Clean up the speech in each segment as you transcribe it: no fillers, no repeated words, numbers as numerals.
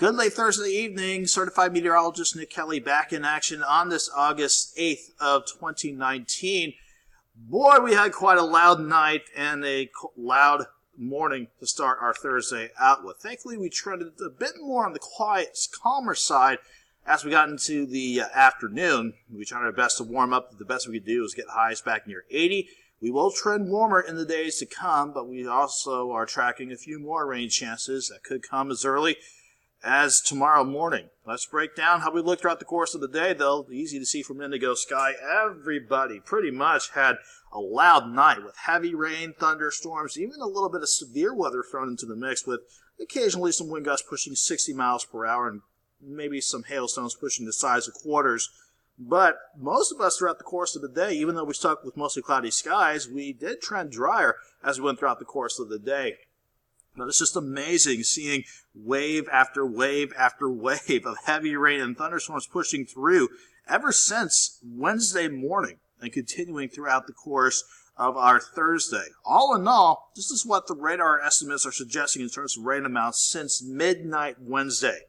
Good late Thursday evening. Certified meteorologist Nick Kelly back in action on this August 8th of 2019. Boy, we had quite a loud night and a loud morning to start our Thursday out with. Thankfully, we trended a bit more on the quiet, calmer side as we got into the afternoon. We tried our best to warm up. The best we could do was get highs back near 80. We will trend warmer in the days to come, but we also are tracking a few more rain chances that could come as early as tomorrow morning. Let's break down how we look throughout the course of the day, though. Easy to see from indigo sky. Everybody pretty much had a loud night with heavy rain, thunderstorms, even a little bit of severe weather thrown into the mix with occasionally some wind gusts pushing 60 miles per hour and maybe some hailstones pushing the size of quarters. But most of us throughout the course of the day, even though we stuck with mostly cloudy skies, we did trend drier as we went throughout the course of the day. But it's just amazing seeing wave after wave after wave of heavy rain and thunderstorms pushing through ever since Wednesday morning and continuing throughout the course of our Thursday. All in all, this is what the radar estimates are suggesting in terms of rain amounts since midnight Wednesday.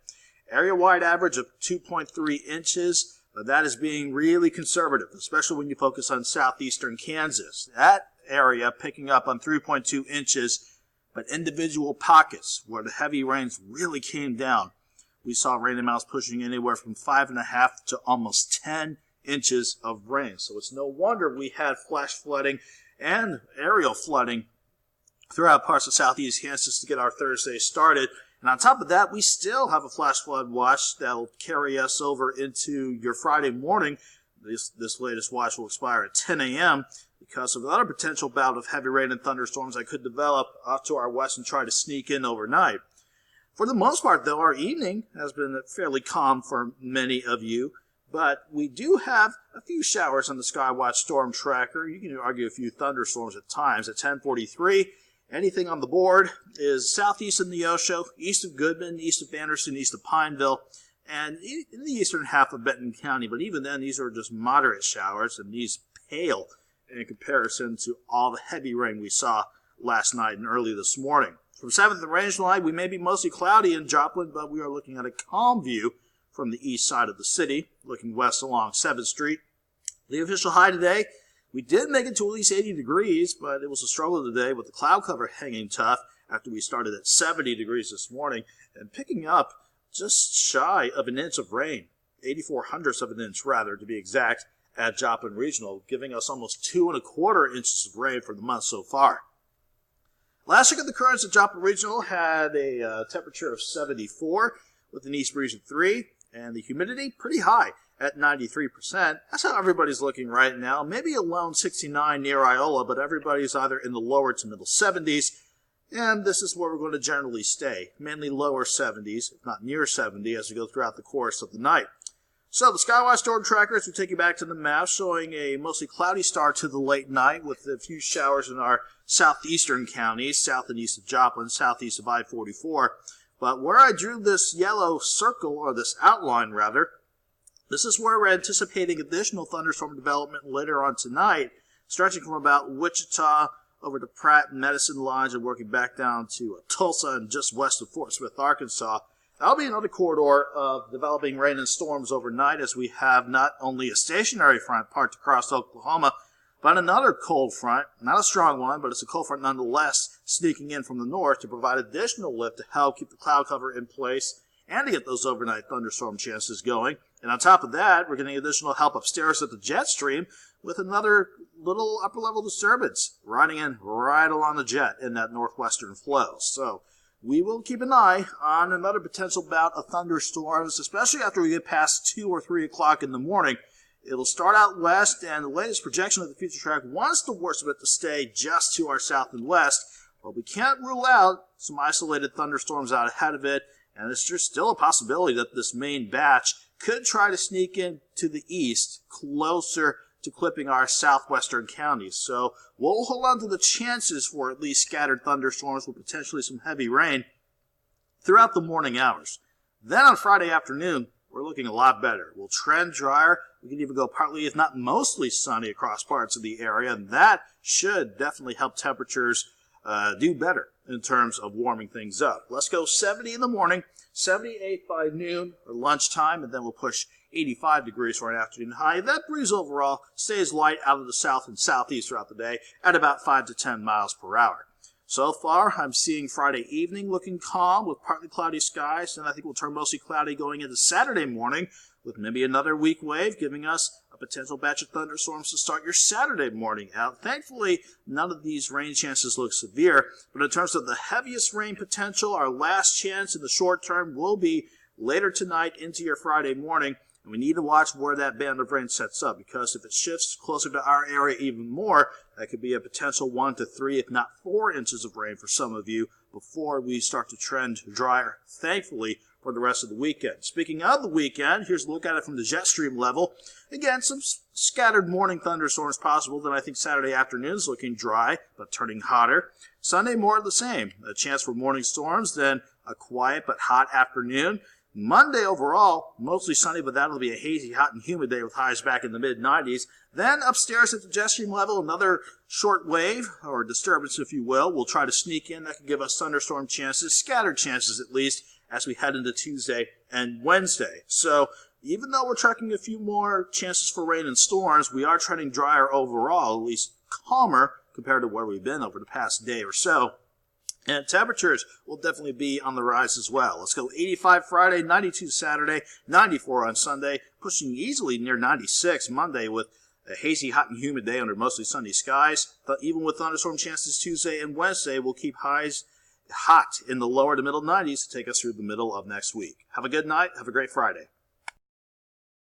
Area-wide average of 2.3 inches, but that is being really conservative, especially when you focus on southeastern Kansas. That area picking up on 3.2 inches, but individual pockets where the heavy rains really came down. We saw rain amounts pushing anywhere from 5.5 to almost 10 inches of rain. So it's no wonder we had flash flooding and aerial flooding throughout parts of southeast Kansas to get our Thursday started. And on top of that, we still have a flash flood watch that will carry us over into your Friday morning. This latest watch will expire at 10 a.m. because of another potential bout of heavy rain and thunderstorms that could develop off to our west and try to sneak in overnight. For the most part, though, our evening has been fairly calm for many of you, but we do have a few showers on the Skywatch Storm Tracker. You can argue a few thunderstorms at times. At 10:43, anything on the board is southeast of Neosho, east of Goodman, east of Anderson, east of Pineville, and in the eastern half of Benton County. But even then, these are just moderate showers, and these pale in comparison to all the heavy rain we saw last night and early this morning. From 7th and Range Line, we may be mostly cloudy in Joplin, but we are looking at a calm view from the east side of the city, looking west along 7th Street. The official high today, we did make it to at least 80 degrees, but it was a struggle today with the cloud cover hanging tough after we started at 70 degrees this morning and picking up just shy of an inch of rain, 84/100ths of an inch rather to be exact, at Joplin Regional, giving us almost 2.25 inches of rain for the month so far. Last check of the currents at Joplin Regional had a temperature of 74 with an east breeze of 3 and the humidity pretty high at 93%. That's how everybody's looking right now. Maybe a lone 69 near Iola, but everybody's either in the lower to middle 70s, and this is where we're going to generally stay, mainly lower 70s, if not near 70, as we go throughout the course of the night. So the Skywatch Storm Trackers will take you back to the map, showing a mostly cloudy start to the late night with a few showers in our southeastern counties, south and east of Joplin, southeast of I-44. But where I drew this yellow circle, or this outline rather, this is where we're anticipating additional thunderstorm development later on tonight, stretching from about Wichita over to Pratt and Medicine Lodge and working back down to Tulsa and just west of Fort Smith, Arkansas. That'll be another corridor of developing rain and storms overnight as we have not only a stationary front parked across Oklahoma, but another cold front, not a strong one, but it's a cold front nonetheless, sneaking in from the north to provide additional lift to help keep the cloud cover in place and to get those overnight thunderstorm chances going. And on top of that, we're getting additional help upstairs at the jet stream with another little upper-level disturbance riding in right along the jet in that northwestern flow. So we will keep an eye on another potential bout of thunderstorms, especially after we get past 2 or 3 o'clock in the morning. It'll start out west, and the latest projection of the future track wants the worst of it to stay just to our south and west, but we can't rule out some isolated thunderstorms out ahead of it, and it's just still a possibility that this main batch could try to sneak in to the east, closer to clipping our southwestern counties. So we'll hold on to the chances for at least scattered thunderstorms with potentially some heavy rain throughout the morning hours. Then on Friday afternoon, we're looking a lot better. We'll trend drier. We can even go partly, if not mostly, sunny across parts of the area, and that should definitely help temperatures do better in terms of warming things up. Let's go 70 in the morning, 78 by noon or lunchtime, and then we'll push 85 degrees for an afternoon high. That breeze overall stays light out of the south and southeast throughout the day at about 5 to 10 miles per hour. So far, I'm seeing Friday evening looking calm with partly cloudy skies, and I think we'll turn mostly cloudy going into Saturday morning with maybe another weak wave giving us a potential batch of thunderstorms to start your Saturday morning out. Thankfully, none of these rain chances look severe, but in terms of the heaviest rain potential, our last chance in the short term will be later tonight into your Friday morning. And we need to watch where that band of rain sets up, because if it shifts closer to our area even more, that could be a potential 1 to 3, if not 4 inches of rain for some of you before we start to trend drier, thankfully, for the rest of the weekend. Speaking of the weekend, here's a look at it from the jet stream level. Again, some scattered morning thunderstorms possible. Then I think Saturday afternoon is looking dry, but turning hotter. Sunday, more of the same. A chance for morning storms, then a quiet but hot afternoon. Monday overall, mostly sunny, but that'll be a hazy, hot, and humid day with highs back in the mid-90s. Then upstairs at the jet stream level, another short wave, or disturbance if you will try to sneak in. That could give us thunderstorm chances, scattered chances at least, as we head into Tuesday and Wednesday. So even though we're tracking a few more chances for rain and storms, we are trending drier overall, at least calmer compared to where we've been over the past day or so. And temperatures will definitely be on the rise as well. Let's go 85 Friday, 92 Saturday, 94 on Sunday, pushing easily near 96 Monday with a hazy, hot, and humid day under mostly sunny skies. But even with thunderstorm chances Tuesday and Wednesday, we'll keep highs hot in the lower to middle 90s to take us through the middle of next week. Have a good night. Have a great Friday.